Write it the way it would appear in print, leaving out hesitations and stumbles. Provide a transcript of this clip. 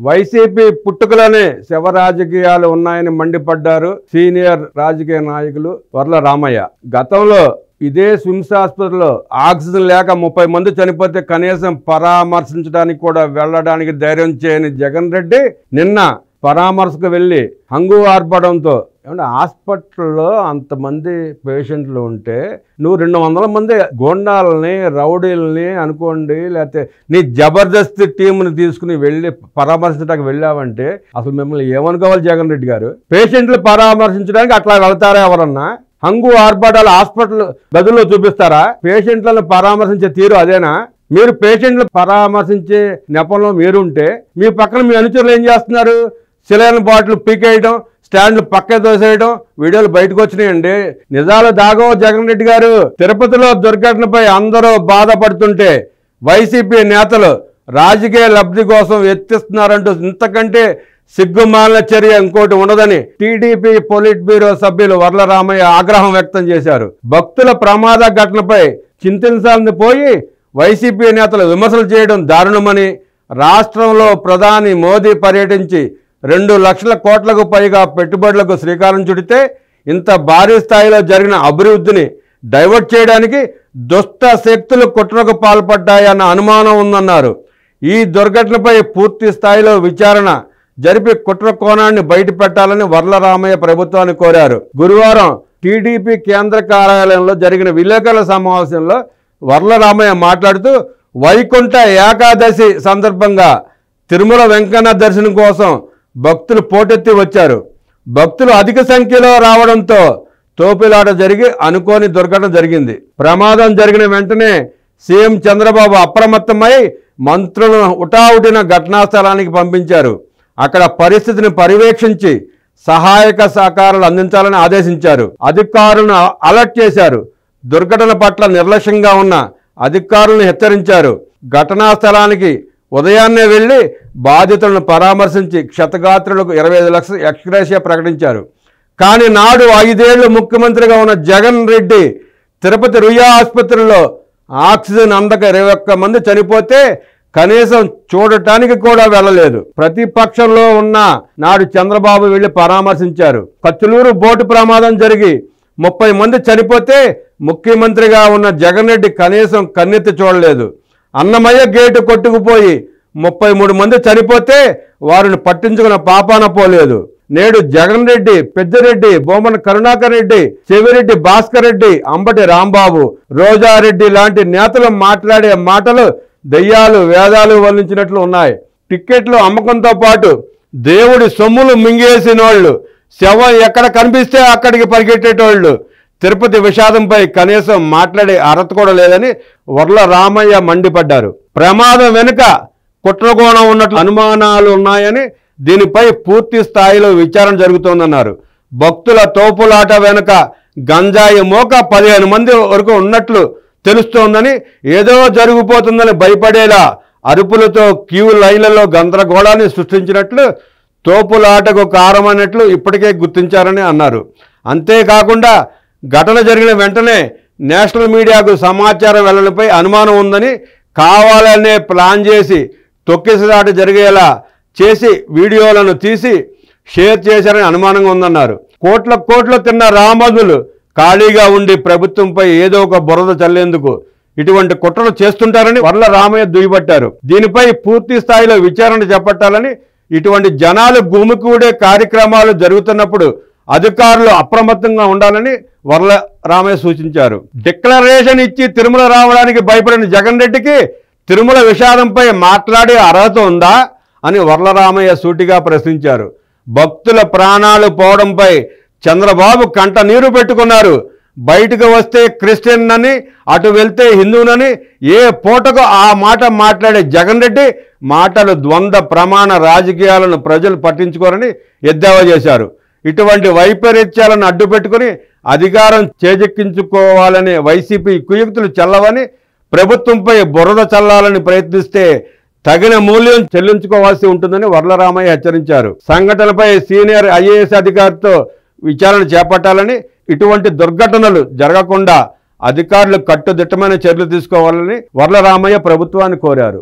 YCP పుట్టుకలోనే శవ రాజకీయాలు ఉన్నాయని మండిపడ్డారు సీనియర్ రాజకీయ నాయకులు వర్ల రామయ్య. గతంలో ఇదే స్విమ్స్ ఆసుపత్రిలో ఆక్సిజన్ లేక 30 మంది చనిపోతే కనీసం పరామర్శించడానికి కూడా వెళ్ళడానికి ధైర్యం చేయని జగన్ రెడ్డి నిన్న పరామర్శకు వెళ్ళి హంగు ఆర్పడంతో ఏమంటే హాస్పిటల్లో అంతమంది పేషెంట్లు ఉంటే నువ్వు 200 మంది గోండాలని రౌడీలని అనుకోండి, లేకపోతే నీ జబర్దస్త్ టీంని తీసుకుని వెళ్ళి పరామర్శించడానికి వెళ్ళావంటే అసలు మిమ్మల్ని ఏమనుకోవాలి జగన్ రెడ్డి గారు? పేషెంట్లు పరామర్శించడానికి అట్లా వెళ్తారా ఎవరన్నా? హంగు ఆర్భాటాలు హాస్పిటల్ గదుల్లో చూపిస్తారా? పేషెంట్లను పరామర్శించే తీరు అదేనా? మీరు పేషెంట్లు పరామర్శించే నెపంలో మీరుంటే మీ పక్కన మీ అనుచరులు ఏం చేస్తున్నారు? సిలైన్ బాటిల్ పీకేయడం, స్టాండ్లు పక్క తోసేయడం వీడియోలు బయటకు వచ్చినాయండి. నిజాలు దాగో జగన్ రెడ్డి గారు. తిరుపతిలో దుర్ఘటనపై అందరూ బాధపడుతుంటే వైసీపీ నేతలు రాజకీయ లబ్ధి కోసం ఎత్తిస్తున్నారంటూ ఇంతకంటే సిగ్గుమాలిన చర్య ఇంకోటి ఉండదని టీడీపీ పొలిట్ బ్యూరో సభ్యులు వర్ల రామయ్య ఆగ్రహం వ్యక్తం చేశారు. భక్తుల ప్రమాద ఘటనపై చింతించాలని పోయి వైసీపీ నేతలు విమర్శలు చేయడం దారుణమని, రాష్ట్రంలో ప్రధాని మోదీ పర్యటించి 2 లక్షల కోట్లకు పైగా పెట్టుబడులకు శ్రీకారం చుడితే ఇంత భారీ స్థాయిలో జరిగిన అభివృద్ధిని డైవర్ట్ చేయడానికి దుష్ట శక్తులు కుట్రకు పాల్పడ్డాయన్న అనుమానం ఉందన్నారు. ఈ దుర్ఘటనపై పూర్తి స్థాయిలో విచారణ జరిపి కుట్ర కోణాన్ని బయటపెట్టాలని వర్ల రామయ్య ప్రభుత్వాన్ని కోరారు. గురువారం టీడీపీ కేంద్ర కార్యాలయంలో జరిగిన విలేకరుల సమావేశంలో వర్ల రామయ్య మాట్లాడుతూ వైకుంఠ ఏకాదశి సందర్భంగా తిరుమల వెంకన్న దర్శనం కోసం భక్తులు పోటెత్తి వచ్చారు. భక్తులు అధిక సంఖ్యలో రావడంతో తోపిలాట జరిగి అనుకోని దుర్ఘటన జరిగింది. ప్రమాదం జరిగిన వెంటనే సీఎం చంద్రబాబు అప్రమత్తమై మంత్రులను హుటాహుటిన ఘటనా స్థలానికి పంపించారు. అక్కడ పరిస్థితిని పర్యవేక్షించి సహాయక సహకారాలు అందించాలని ఆదేశించారు. అధికారులను అలర్ట్ చేశారు. దుర్ఘటన పట్ల నిర్లక్ష్యంగా ఉన్న అధికారులను హెచ్చరించారు. ఘటనా స్థలానికి ఉదయాన్నే వెళ్లి బాధితులను పరామర్శించి క్షతగాత్రులకు 25 లక్షల ఎక్స్గ్రేషియా ప్రకటించారు. కానీ నాడు 5 ఏళ్లు ముఖ్యమంత్రిగా ఉన్న జగన్ రెడ్డి తిరుపతి రుయా ఆసుపత్రిలో ఆక్సిజన్ అందక 21 మంది చనిపోతే కనీసం చూడటానికి కూడా వెళ్ళలేదు. ప్రతిపక్షంలో ఉన్న నాడు చంద్రబాబు వెళ్లి పరామర్శించారు. కత్తులూరు బోటు ప్రమాదం జరిగి 30 మంది చనిపోతే ముఖ్యమంత్రిగా ఉన్న జగన్ రెడ్డి కనీసం కన్నెత్తి చూడలేదు. అన్నమయ్య గేటు కొట్టుకుపోయి 33 మంది చనిపోతే వారిని పట్టించుకున్న పాపాన పోలేదు. నేడు జగన్ రెడ్డి, పెద్దిరెడ్డి, బొమ్మన కరుణాకర్ రెడ్డి, చెవిరెడ్డి భాస్కర్ రెడ్డి, అంబటి రాంబాబు, రోజారెడ్డి లాంటి నేతలు మాట్లాడే మాటలు దెయ్యాలు వేదాలు వల్లించినట్లు ఉన్నాయి. టిక్కెట్లు అమ్మకంతో పాటు దేవుడి సొమ్ములు మింగేసినోళ్ళు, శవం ఎక్కడ కనిపిస్తే అక్కడికి పరిగెట్టేటోళ్ళు, తిరుపతి విషాదంపై కనీసం మాట్లాడే అర్హత కూడా లేదని వర్ల రామయ్య మండిపడ్డారు. ప్రమాదం వెనుక కుట్రకోణం ఉన్నట్లు అనుమానాలు ఉన్నాయని, దీనిపై పూర్తి స్థాయిలో విచారణ జరుగుతోందన్నారు. భక్తుల తోపులాట వెనుక గంజాయి మోక 15 మంది వరకు ఉన్నట్లు తెలుస్తోందని, ఏదో జరిగిపోతుందని భయపడేలా అరుపులతో క్యూ లైన్లలో గందరగోళాన్ని సృష్టించినట్లు, తోపులాటకు కారణమైనట్లు ఇప్పటికే గుర్తించారని అన్నారు. అంతేకాకుండా ఘటన జరిగిన వెంటనే నేషనల్ మీడియాకు సమాచారం వెళ్లడంపై అనుమానం ఉందని, కావాలనే ప్లాన్ చేసి తొక్కిసలాట జరిగేలా చేసి వీడియోలను తీసి షేర్ చేశారని అనుమానంగా ఉందన్నారు. కోట్ల తిన్న రామదులు ఖాళీగా ఉండి ప్రభుత్వంపై ఏదో ఒక బురద చల్లేందుకు ఇటువంటి కుట్రలు చేస్తుంటారని వర్ల రామయ్య దుయ్యబట్టారు. దీనిపై పూర్తి స్థాయిలో విచారణ చేపట్టాలని, ఇటువంటి జనాలు గుమికూడే కార్యక్రమాలు జరుగుతున్నప్పుడు అధికారులు అప్రమత్తంగా ఉండాలని వర్ల రామయ్య సూచించారు. డిక్లరేషన్ ఇచ్చి తిరుమల రావడానికి భయపడిన జగన్ రెడ్డికి తిరుమల విషాదంపై మాట్లాడే అర్హత ఉందా అని వర్ల రామయ్య సూటిగా ప్రశ్నించారు. భక్తుల ప్రాణాలు పోవడంపై చంద్రబాబు కంట నీరు పెట్టుకున్నారు. బయటకు వస్తే క్రిస్టియన్ అని, అటు వెళ్తే హిందువునని ఏ పూటకు ఆ మాట మాట్లాడే జగన్ రెడ్డి మాటలు ద్వంద్వ ప్రమాణ రాజకీయాలను ప్రజలు పట్టించుకోరని ఎద్దేవా చేశారు. ఇటువంటి వైపరీత్యాలను అడ్డుపెట్టుకుని అధికారం చేజెక్కించుకోవాలనే వైసీపీ కుయుక్తులు చెల్లవని, ప్రభుత్వంపై బురద చల్లాలని ప్రయత్నిస్తే తగిన మూల్యం చెల్లించుకోవాల్సి ఉంటుందని వర్ల రామయ్య హెచ్చరించారు. సంఘటనపై సీనియర్ ఐఏఎస్ అధికారితో విచారణ చేపట్టాలని, ఇటువంటి దుర్ఘటనలు జరగకుండా అధికారులు కట్టుదిట్టమైన చర్యలు తీసుకోవాలని వర్ల రామయ్య ప్రభుత్వాన్ని కోరారు.